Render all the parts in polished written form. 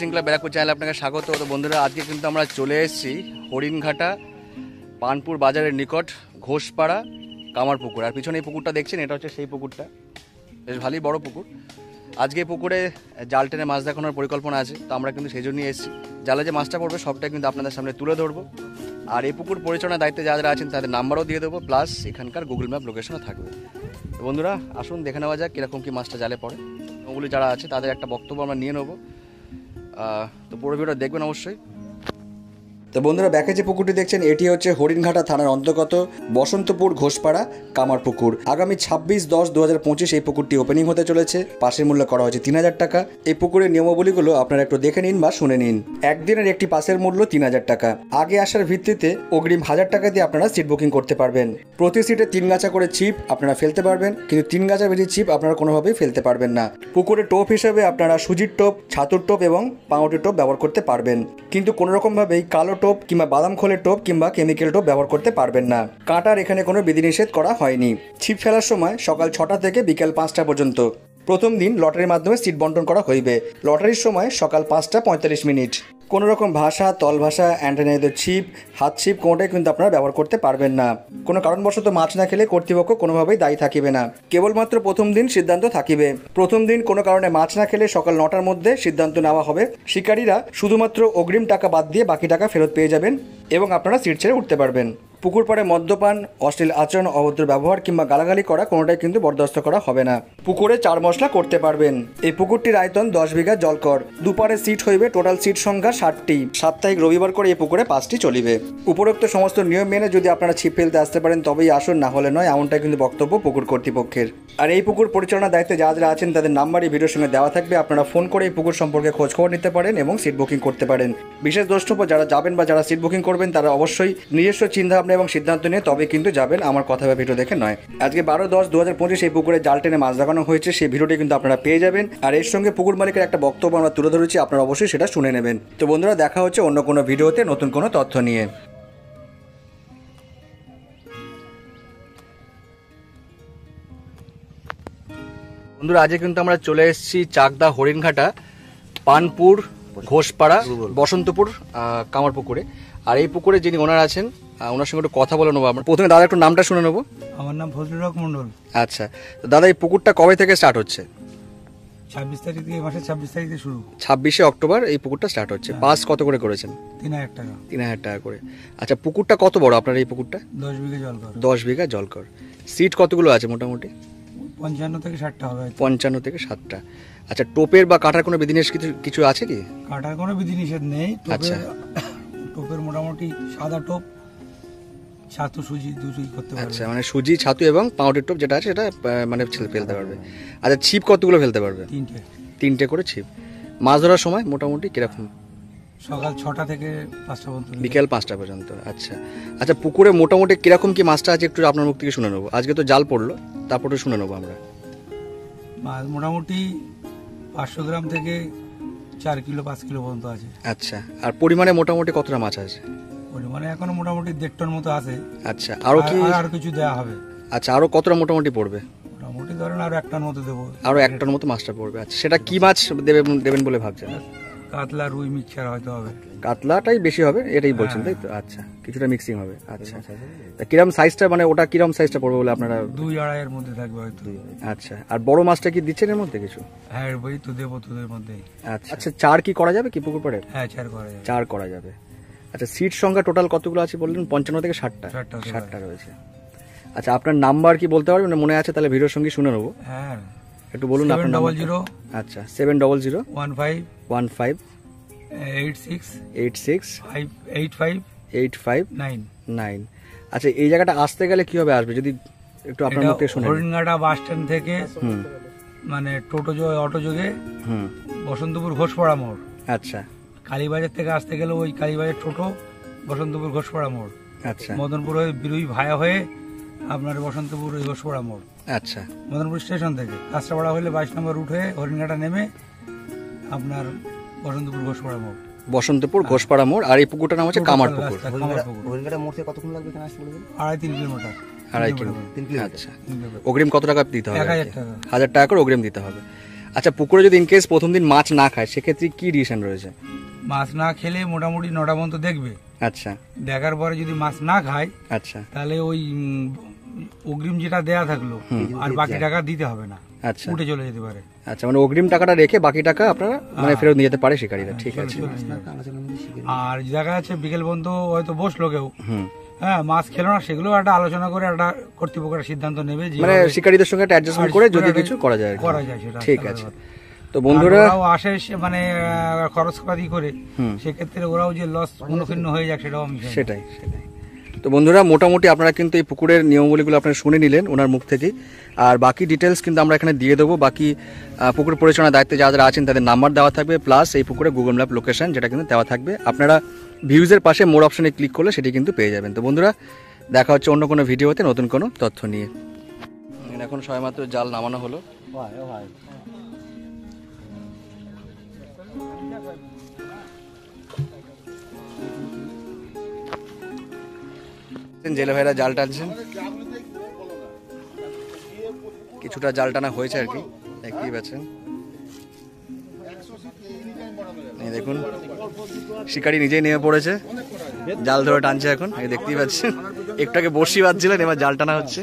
Fishing club Barrackpore চ্যানেলে আপনাকে স্বাগত। তো বন্ধুরা, আজকে কিন্তু আমরা চলে এসেছি হরিণঘাটা পানপুর বাজারের নিকট ঘোষপাড়া কামারপুকুর। আর পিছনে এই পুকুরটা দেখছেন, এটা হচ্ছে সেই পুকুরটা, বেশ ভালোই বড় পুকুর। আজকে পুকুরে জাল টেনে মাছ দেখানোর পরিকল্পনা আছে, তো আমরা কিন্তু সেই জন্যই এসেছি। জালে যে মাছটা পড়বে সবটাই কিন্তু আপনাদের সামনে তুলে ধরবো। আর এই পুকুর পরিচালনার দায়িত্বে যারা আছেন তাদের নাম্বারও দিয়ে দেবো, প্লাস এখানকার গুগল ম্যাপ লোকেশনও থাকবে। তো বন্ধুরা, আসুন দেখে নেওয়া যাক কীরকম কী মাছটা জালে পড়ে। ওগুলি যারা আছে তাদের একটা বক্তব্য আমরা নিয়ে নেবো। তো পুরো ভিডিওটা দেখবেন অবশ্যই। তো বন্ধুরা, ব্যাকে যে পুকুরটি দেখছেন এটি হচ্ছে হরিণঘাটা থানার অন্তর্গত বসন্তপুর ঘোষপাড়া কামারপুকুর। আগামী 26/10/2025 এই পুকুরটি ওপেনিং হতে চলেছে। পাসের মূল্য করা হয়েছে 3000 টাকা। এই পুকুরের নিয়মাবলীগুলো আপনারা একটু দেখে নিন বা শুনে নিন। একদিনের একটি পাসের মূল্য 3000 টাকা। আগে আসার ভিত্তিতে অগ্রিম 1000 টাকা দিয়ে আপনারা সিট বুকিং করতে পারবেন। প্রতি সিটে 3 গাছা করে ছিপ আপনারা ফেলতে পারবেন, কিন্তু 3 গাছা বেশি ছিপ আপনারা কোনোভাবেই ফেলতে পারবেন না। পুকুরে টোপ হিসেবে আপনারা সুজির টোপ, ছাতুর টোপ এবং পাউরুটির টোপ ব্যবহার করতে পারবেন, কিন্তু কোনোরকমভাবেই কালো টোপ কিংবা বাদাম খোলের টোপ কিংবা কেমিক্যাল টোপ ব্যবহার করতে পারবেন না। কাঁটার এখানে কোনো বিধিনিষেধ করা হয়নি। ছিপ ফেলার সময় সকাল 6টা থেকে বিকেল 5টা পর্যন্ত। প্রথম দিন লটারির মাধ্যমে সিট বন্টন করা হইবে। লটারির সময় সকাল 5:45। কোনো রকম ভাষা, তল ভাষা, অ্যান্টেনাইদের ছিপ, হাত ছিপ কোনোটাই কিন্তু আপনারা ব্যবহার করতে পারবেন না। কোনো কারণবশত মাছ না খেলে কর্তৃপক্ষ কোনোভাবেই দায়ী থাকিবে না। কেবলমাত্র প্রথম দিন সিদ্ধান্ত থাকিবে। প্রথম দিন কোনো কারণে মাছ না খেলে সকাল 9টার মধ্যে সিদ্ধান্ত নেওয়া হবে। শিকারীরা শুধুমাত্র অগ্রিম টাকা বাদ দিয়ে বাকি টাকা ফেরত পেয়ে যাবেন এবং আপনারা সিট ছেড়ে উঠতে পারবেন। পুকুর পাড়ে মদ্যপান, অশ্লীল আচরণ, অভদ্র ব্যবহার কিংবা গালাগালি করা কোনোটাই কিন্তু বরদাস্ত করা হবে না। পুকুরে 4 মশলা করতে পারবেন। এই পুকুরটির আয়তন 10 বিঘা জলকর। দুপারে সিট হইবে, টোটাল সিট সংখ্যা 60টি। সাপ্তাহিক রবিবার করে এই পুকুরে 5টি চলিবে। উপরোক্ত সমস্ত নিয়ম মেনে যদি আপনারা ছিপ ফেলতে আসতে পারেন তবেই আসুন, না হলে নয়, এমনটাই কিন্তু বক্তব্য পুকুর কর্তৃপক্ষের। আর এই পুকুর পরিচালনার দায়িত্বে যারা আছেন তাদের নাম্বার এই ভিডিওর সঙ্গে দেওয়া থাকবে। আপনারা ফোন করে এই পুকুর সম্পর্কে খোঁজ খবর নিতে পারেন এবং সিট বুকিং করতে পারেন। বিশেষ দ্রষ্টব্য যারা যাবেন বা যারা সিট বুকিং করবেন তারা অবশ্যই নিজস্ব চিন্তাভাবনা এবং সিদ্ধান্ত নিয়ে তবে কিন্তু যাবেন, আমার কথা বা ভিডিও দেখে নয়। আজকে 12/10/2025 এই পুকুরে জাল টেনে মাছ দেখানো হয়েছে, সেই ভিডিওটি কিন্তু আপনারা পেয়ে যাবেন। আর এর সঙ্গে পুকুর মালিকের একটা বক্তব্য আমরা তুলে ধরেছি, আপনারা অবশ্যই সেটা শুনে নেবেন। তো বন্ধুরা, দেখা হচ্ছে অন্য কোনো ভিডিওতে নতুন কোনো তথ্য নিয়ে। বন্ধুরা, আজকে কিন্তু আমরা চলে এসেছি চাকদা হরিণঘাটা পানপুর ঘোষপাড়া বসন্তপুর কামারপুকুরে। আর এই পুকুরে যিনি ওনার আছেন ওনার সঙ্গে একটু কথা বলে নেবো। আমরা প্রথমে দাদা একটু নামটা শুনে নেবো। আমার নাম ফজলুল হক মন্ডল। আচ্ছা, তো দাদা এই পুকুরটা কবে থেকে স্টার্ট হচ্ছে? 26 তারিখ থেকে, মাসের 26 তারিখ থেকে শুরু। 26শে অক্টোবর এই পুকুরটা স্টার্ট হচ্ছে। পাস কত করে করেছেন? 3000 টাকা। 3000 টাকা করে। আচ্ছা, পুকুরটা কত বড় আপনার এই পুকুরটা? 10 বিঘা জলকর। 10 বিঘা জলকর। সিট কতগুলো আছে মোটামুটি? 55 থেকে 60টা হবে। 55 থেকে 60টা। আচ্ছা, টোপের বা কাটার কোনো বিধিনিষেধ কিছু আছে কি? কাটার কোনো বিধিনিষেধ নেই। আচ্ছা, টোপের মোটামুটি সাদা টোপ, ছাতু, সুজি দুটোই করতে পারবে। আচ্ছা, মানে সুজি, ছাতু এবং পাউডার টোপ যেটা আছে সেটা মানে ফেলতে পারবে। আচ্ছা, ছিপ কতগুলো ফেলতে পারবে? 3টে করে ছিপ। মাছ ধরার সময় মোটামুটি কিরকম? সকাল 6টা থেকে 5টা পর্যন্ত, বিকেল 5টা পর্যন্ত। আচ্ছা আচ্ছা, পুকুরে মোটামুটি কিরকম কি মাছটা আছে একটু আপনার মুখ থেকে শুনে নেবো। আজকে তো জাল পড়লো, তারপরে শুনে নেবো আমরা। মাছ মোটামুটি 500 গ্রাম থেকে 4 কিলো 5 কিলো পর্যন্ত আছে। আচ্ছা, আর পরিমাণে মোটামুটি কতটা মাছ আছে? পরিমাণে এখনো মোটামুটি 1.5 টন মতো আছে। আচ্ছা, আরো কি আর কিছু দেওয়া হবে? আচ্ছা, আরো কতটা মোটামুটি পড়বে? মোটামুটি ধরেন আরো 1 টন মতো দেবো। আরো 1 টন মতো মাছটা পড়বে। আচ্ছা, সেটা কি মাছ দেবেন বলে ভাবছেন? কাতলা, রুই মিক্সচার হয়তো হবে। কাতলাটাই বেশি হবে এটাই বলছেন, তাই তো? আচ্ছা, কিছুটা মিক্সিং হবে। আচ্ছা, কিরম সাইজটা, মানে ওটা কিরম সাইজটা পড়বে বলে আপনারা? 2-2.5 এর মধ্যে থাকবে হয়তো। আচ্ছা, আর বড় মাছটা কি দিচ্ছেন এর মধ্যে কিছু? হ্যাঁ, বই তো দেবো তোদের মধ্যে। আচ্ছা আচ্ছা, চার কি করা যাবে কি পুকুর পাড়ে? হ্যাঁ, চার করা যাবে। 4 করা যাবে। আচ্ছা, সিট সংখ্যা টোটাল কতগুলো আছে বললেন? 55 থেকে 60টা। 60টা রয়েছে। আচ্ছা, আপনার নাম্বার কি বলতে পারবেন? মনে আছে তাহলে ভিডিওর সঙ্গে শুনে নেবো। হ্যাঁ, একটু বলুন আপনার নাম্বার। 700। আচ্ছা, 700 15 86 85 9। আচ্ছা, এই জায়গাটা আসতে গেলে কিভাবে আসবে যদি একটু আপনার মুখ থেকে শুনে? হরিণঘাটা বাস স্ট্যান্ড থেকে মানে টোটো অটো যোগে বসন্তপুর ঘোষপাড়া মোড়। আচ্ছা, কালীবাজার থেকে আসতে গেলে ওই কালীবাজার টোটো, বসন্তপুর ঘোষপাড়া মোড়। আচ্ছা, মদনপুর হয়ে বিরুই ভায়া হয়ে আপনার বসন্তপুর ওই ঘোষপাড়া মোড়। আচ্ছা, মদনপুর স্টেশন থেকে কাঁচরাপাড়া হলে 22 নম্বর রুট হয়ে হরিণঘাটা নেমে আপনার বসন্তপুর ঘোষপাড়া মোড়। বসন্তপুর ঘোষপাড়া মোড়। আর এই পুকুরটার নাম হচ্ছে কামারপুকুর। হরিণঘাটা মোড় থেকে কতক্ষণ লাগবে এখানে আসতে বলবেন? 2.5-3 কিলোমিটার। 2.5 কিলোমিটার। আচ্ছা, অগ্রিম কত টাকা দিতে হবে? 1000 টাকা। 1000 টাকা করে অগ্রিম দিতে হবে। আচ্ছা, পুকুরে যদি ইনকেস প্রথম দিন মাছ না খায় সেক্ষেত্রে কি ডিসিশন রয়েছে? মাছ না খেলে মোটামুটি 9টা পর্যন্ত দেখবে। আচ্ছা দেখার পরে যদি মাছ না খায় আচ্ছা তাহলে ওই অগ্রিম যেটা দেয়া থাকলো আর বাকি টাকা দিতে হবে না, আচ্ছা উঠে চলে যেতে পারে। আচ্ছা, মানে অগ্রিম টাকাটা রেখে বাকি টাকা আপনারা মানে ফেরত নিয়ে যেতে পারে শিকারীরা। ঠিক আছে। আর দেখা যাচ্ছে বিকেল পর্যন্ত হয়তো বসলো কেউ, হুম, হ্যাঁ মাছ খেলো না, সেগুলো একটা আলোচনা করে একটা কর্তৃপক্ষের সিদ্ধান্ত নেবে যে মানে শিকারীদের সঙ্গে একটা অ্যাডজাস্টমেন্ট করে যদি কিছু করা যায় আর কি। করা যায় সেটা। ঠিক আছে। তো বন্ধুরা, আর ওরাও আসে মানে খরচপাতি করে, সেক্ষেত্রে ওরাও যে লস সম্মুখীন হয়ে যাক সেটাও আমি চাই না। সেটাই। তো বন্ধুরা, মোটামুটি আপনারা কিন্তু এই পুকুরের নিয়মগুলিগুলো আপনারা শুনে নিলেন ওনার মুখ থেকে। আর বাকি ডিটেলস কিন্তু আমরা এখানে দিয়ে দেবো। বাকি পুকুর পরিচালনার দায়িত্বে যারা আছেন তাদের নাম্বার দেওয়া থাকবে, প্লাস এই পুকুরে গুগল ম্যাপ লোকেশন যেটা কিন্তু দেওয়া থাকবে। আপনারা ভিউজের পাশে মোর অপশনে ক্লিক করলে সেটি কিন্তু পেয়ে যাবেন। তো বন্ধুরা, দেখা হচ্ছে অন্য কোনো ভিডিওতে নতুন কোনো তথ্য নিয়ে। এখন সবেমাত্র জাল নামানো হলো। জেলে ভাইরা জাল টানছেন, কিছুটা জাল টানা হয়েছে আর কি, দেখতেই পাচ্ছেন। এই দেখুন, শিকারী নিজেই নেমে পড়েছে, জাল ধরে টানছে এখন, এই দেখতেই পাচ্ছেন। একটু আগে বড়শি বাঁধছিলেন, এবার জাল টানা হচ্ছে।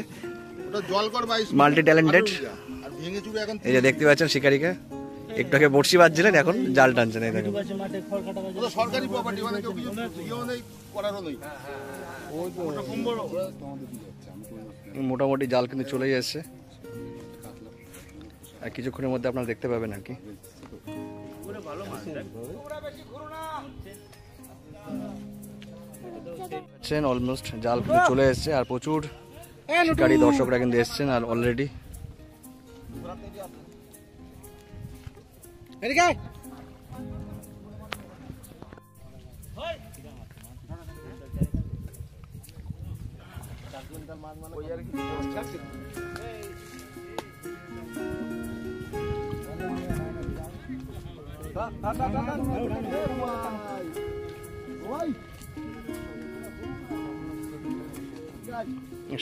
Multi talented. এই যে দেখতে পাচ্ছেন শিকারীকে, একটু আগে বড়শি বাঁধছিলেন, এখন জাল টানছেন। এই দেখুন, মোটামুটি জাল কিন্তু চলেই এসছে, আর কিছুক্ষণের মধ্যে আপনারা দেখতে পাবেন আর কি। অলমোস্ট জাল কিন্তু চলে এসছে, আর প্রচুর শিকারী দর্শকরা কিন্তু এসছেন আর অলরেডি।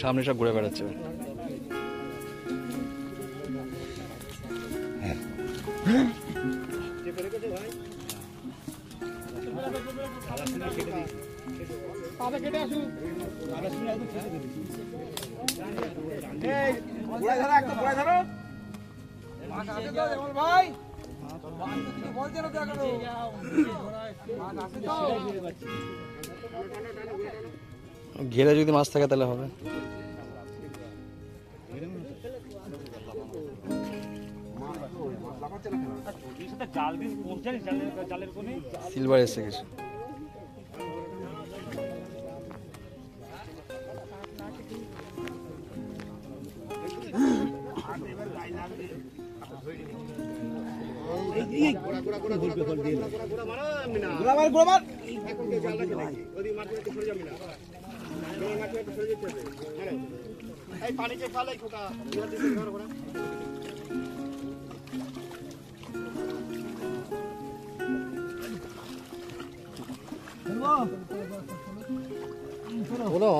সামনে সব ঘুরে বেড়াচ্ছে। ঘেরে যদি মাছ থাকে তাহলে হবে। সিলভার এসে গেছে।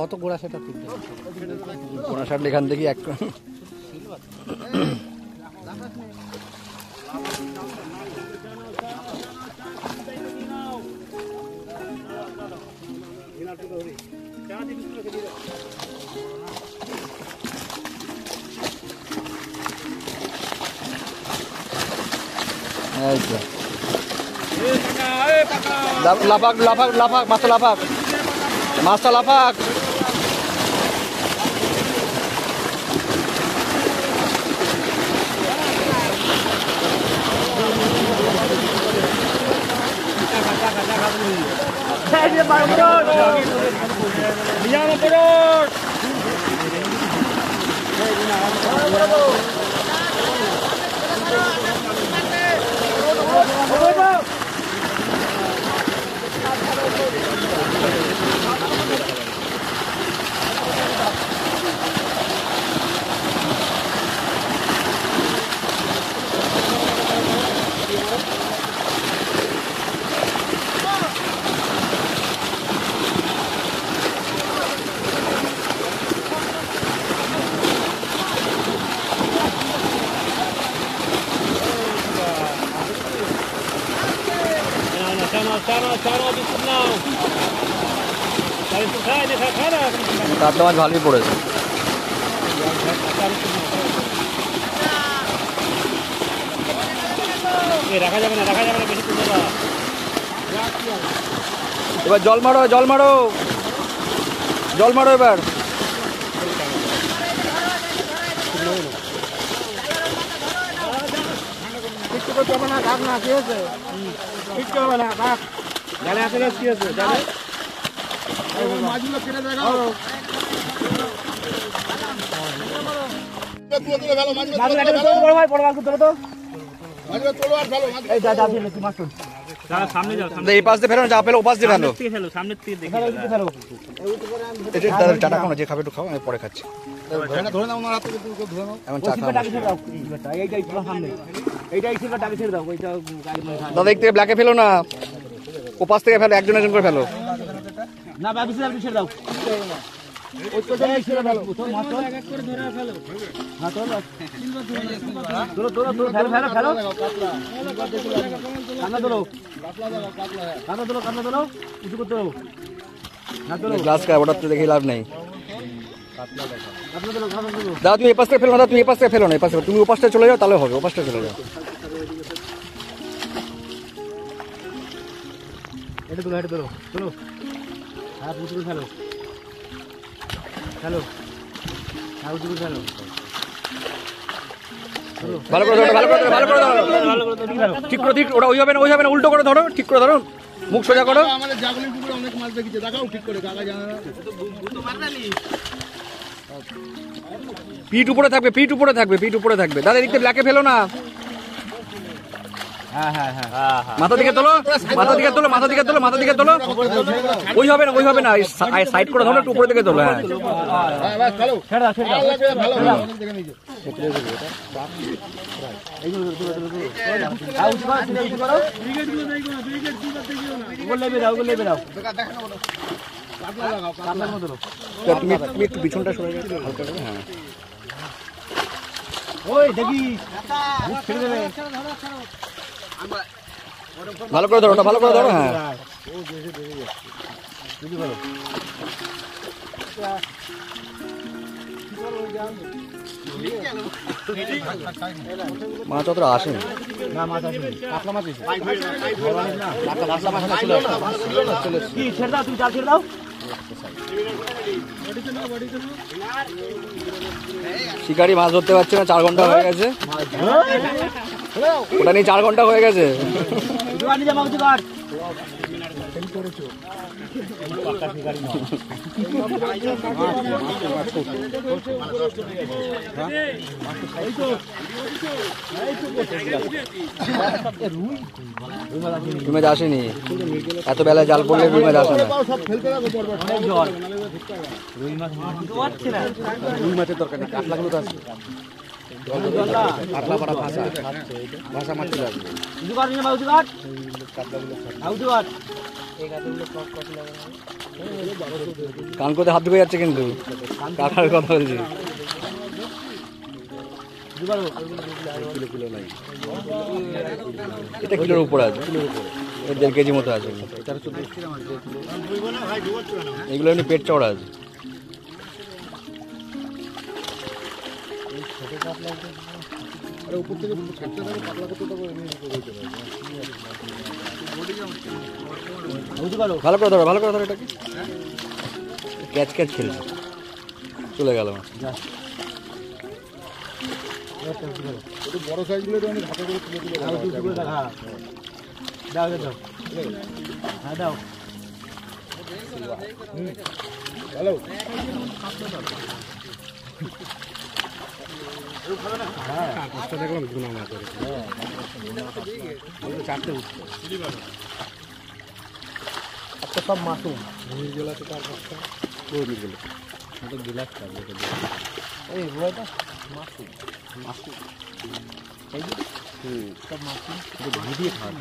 অত গোড়া সেটা গোড়া সার এখান থেকে এক লাফাক লাফাক লাফাক মাছটা লাফাক, মাছটা লাফাক। কাতলা মাছ ভালোই পড়েছে। রাখা যাবে না বেশি তুলবে না। এবার জল মারো জল মারো জল মারো এবার। সামনে যাও, এই পাশ দিয়ে ফেলো না, যা পেলো ও পাশ দিয়ে ফেলো। ফেলো সামনের থেকে দেখে চাটা খাও না, যে খাবে একটু খাও, আমি পরে খাচ্ছি। এখন চা খাও। দাদা এক থেকে ব্ল্যাকে ফেলো না, ও পাশ থেকে ফেলো, একজন একজন করে ফেলো। না বাবু আপনি ছেড়ে দাও। গ্লাস খায়, ওটা তো দেখে লাভ নেই। দাদা তুমি এই পাশ থেকে ফেলো না, দাদা তুমি এই পাশ থেকে ফেলো না, এই পাশে তুমি ও পাশটা চলে যাও, তাহলে হবে, ও পাশটা চলে যাও। এটা তোলো তোলো। হ্যাঁ পুতুল ফেলো ফেলো। হ্যাঁ পুতুল ফেলো। ভালো করে ধরো, ভালো করে ধরো, ভালো করে ধরো, ঠিক করে, ঠিক ওটা ওই হবে না, ওই হবে না, উল্টো করে ধরো, ঠিক করে ধরো, মুখ সোজা করো। আমাদের জাগলিং পুকুরে অনেক মাছ দেখেছে, দেখাও ঠিক করে, কাকা জানে না। পিঠ উপরে থাকবে, পিঠ উপরে থাকবে, পিঠ উপরে থাকবে। দাদা এদিকে ব্ল্যাকে ফেলো না, মাথা দিকে তোলো, মাথা দিকে তোলো, মাথা দিকে তোলো, মাথা দিকে তোলো। ওই হবে না, ওই হবে না, সাইড করে ধরো, একটু উপরে দিকে তোলো। হ্যাঁ হ্যাঁ, বাস, ভালো। ভালো লাগবে, ভালো, ভালো, দেখে নিয়েছে। তুমি একটু পিছনটা সরে যাও হালকা করে। হ্যাঁ ভালো করে ধরো, ওটা ভালো করে ধরো। হ্যাঁ মাছ অত আসেনি। শিকারি মাছ ধরতে পারছে না, 4 ঘন্টা হয়ে গেছে, ওটা নিয়ে 4 ঘন্টা হয়ে গেছে। রুই মাছ আসেনি, এত বেলায় জাল পড়লে রুই মাছ আসে না। রুই মাছের দরকার নেই, কাতলাগুলো তো আছে। কাতলা পাড়া ভাষা ভাষা মাছ চলে আসবে। কান করতে হাত ঢুকে যাচ্ছে কিন্তু, কাকার কথা বলছি। এটা কিলোর উপরে আছে, 1.5 কেজি মতো আছে। এগুলো এমনি পেট চওড়া আছে। ভালো করে ধরো, ভালো করে ধরো, এটাকে ক্যাচ ক্যাচ খেলছে, চলে গেল মাছ। বড় সাইজগুলো অনেক হাতে করে তুলে তুলে দাও ভালো। দেখলাম গুনা মাছ, 4টে উঠছে। আচ্ছা সব মাসুম জেলাতে তার কাছটা গিলাস এই রুয়াটা মাসুম মাসুম সব মাসুম ভিডিও খাওয়া।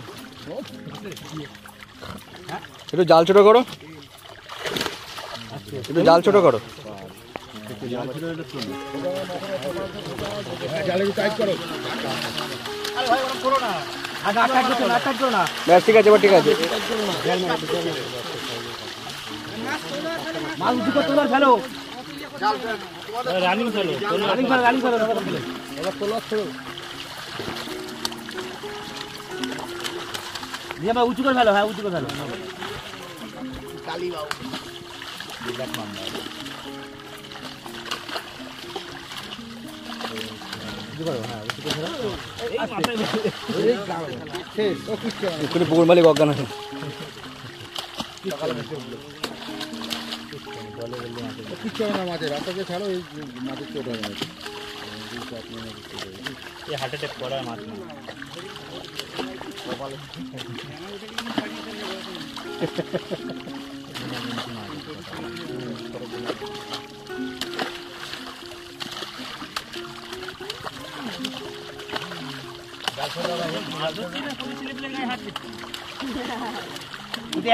একটু জাল ছোট করো, একটু জাল ছোট করো। জালে টাইট করো। ব্যাস ঠিক আছে, এবার ঠিক আছে। মাল উঁচু করতে পার ফেলো রানিং ফেলো এবার তোলা ছেড়ো দিয়ে ভাই উঁচু করে ফেলো। হ্যাঁ উঁচু করে ফেলো। এক্ষুনি পুকুর মালিক অজ্ঞান আছে। কিচ্ছু হবে না মাছের, রাস্তাকে ছাড়ো, এই মাছের চোট হবে না। হার্ট অ্যাটাক করার মাছ না।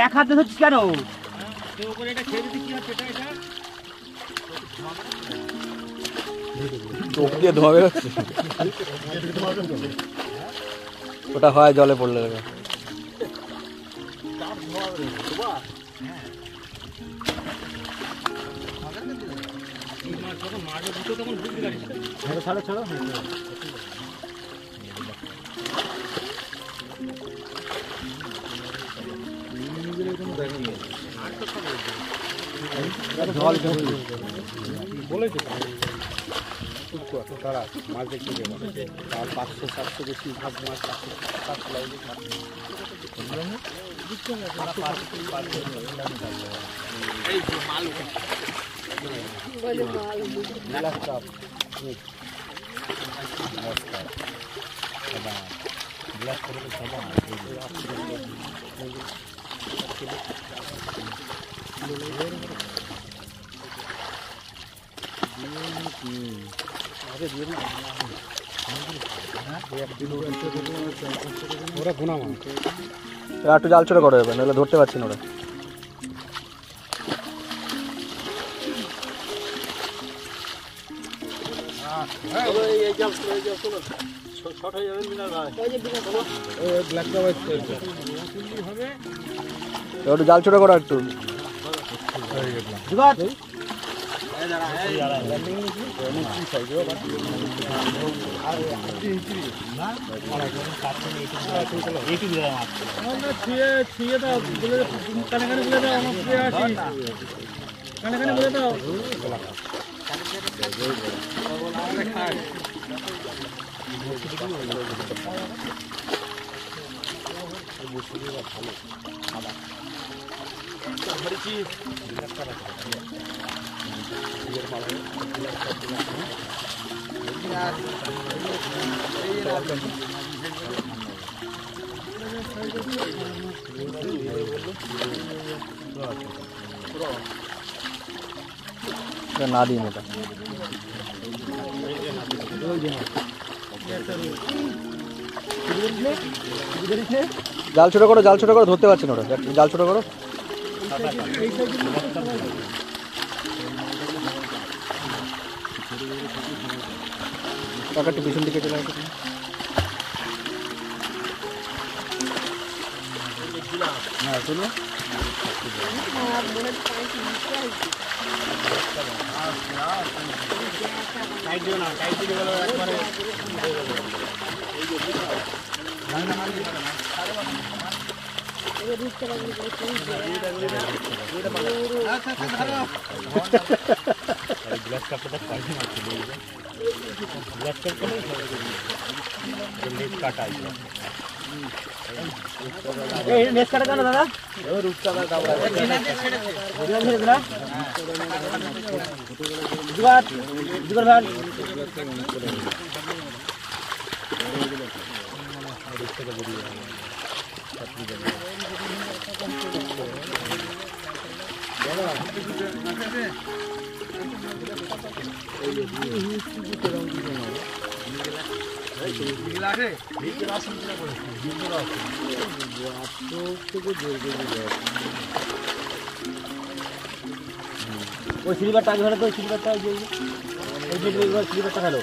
এক হাত ধরছিস কেন? চোখ দিয়ে ধোয়া বেরোচ্ছে। ওটা হয় জলে পড়লে। ছাড়ো ছাড়ো বলেছে তারা মাছ দেখতে যাবো, তার 500-700 বেশি ভাগ মাছ, 500 লাগবে। ওরা ঘুনা মাছ একটু জাল ছোট করে দেবেন, নাহলে ধরতে পারছি না ওরা। একটু জাল ছোট করো একটু। না দিন এটা জাল ছোট করো, জাল ছোট করো, ধরতে পারছি না ওরা। জাল ছোট করো। টাকাটি পিছন দিকে চলে আসে। হ্যাঁ শোনো, দাদা ওই সিলিভারটা আগে ধরে তো, ওই সিলিভারটা স্লিপারটা খেলো।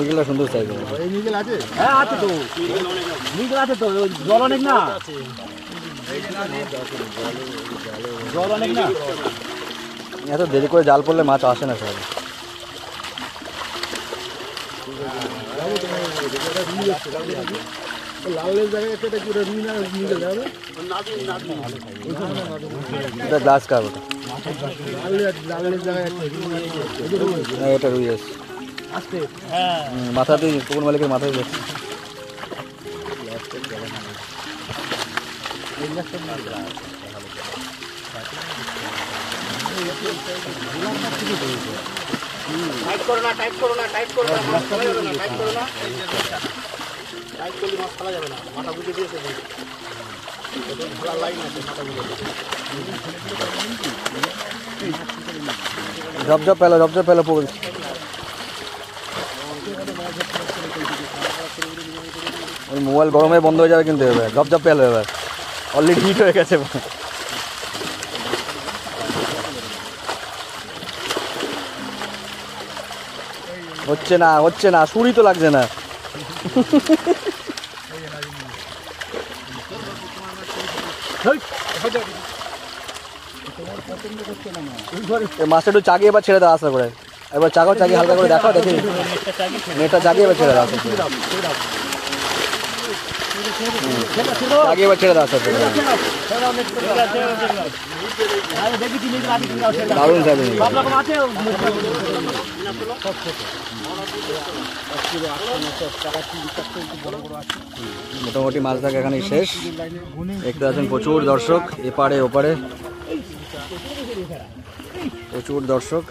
এগুলো সুন্দর সাইজ। এই নিগেল আছে? হ্যাঁ আছে তো, নিগেল আছে তো, জল অনেক না, জল অনেক না। এত দেরি করে জাল পড়লে মাছ আসে না সব। লালের জায়গায় একটা কি রুই না নিগেল যাবে? এটা গ্লাস কাপ ওটা। লালের জায়গায় একটা রুই আছে। হ্যাঁ এটা রুই আছে। মাথাতেই পুকুর মালিকের মাথায় যাচ্ছে। টাইট করো না, টাইট করো না, টাইট করো না, মাছ ফেলা যাবে না, টাইট করো না, টাইট করলে মাছ ফেলা যাবে না, মাথা বুঝে দিয়েছে। ভালো লাইন আছে, মাথা বুঝে ঝপঝপ পেলো পুকুর। ওই মোবাইল গরমে বন্ধ হয়ে যাবে কিন্তু এবার ঝপঝপ পেলো এবার অলরেডি হিট হয়ে গেছে। হচ্ছে না সুরি তো লাগছে না। মাছটা একটু চাগিয়ে এবার ছেড়ে দাও আস্তে করে। এবার চাগিয়ে হালকা করে দেখো, দেখি নেটটা চাগিয়ে এবার ছেড়ে দাও আস্তে করে। চাগিয়ে এবার ছেড়ে দাও আস্তে করে। দারুণ সাইজ। মোটামুটি মাছ দেখা এখানেই শেষ। দেখতে আছেন প্রচুর দর্শক এপারে ওপারে, প্রচুর দর্শক।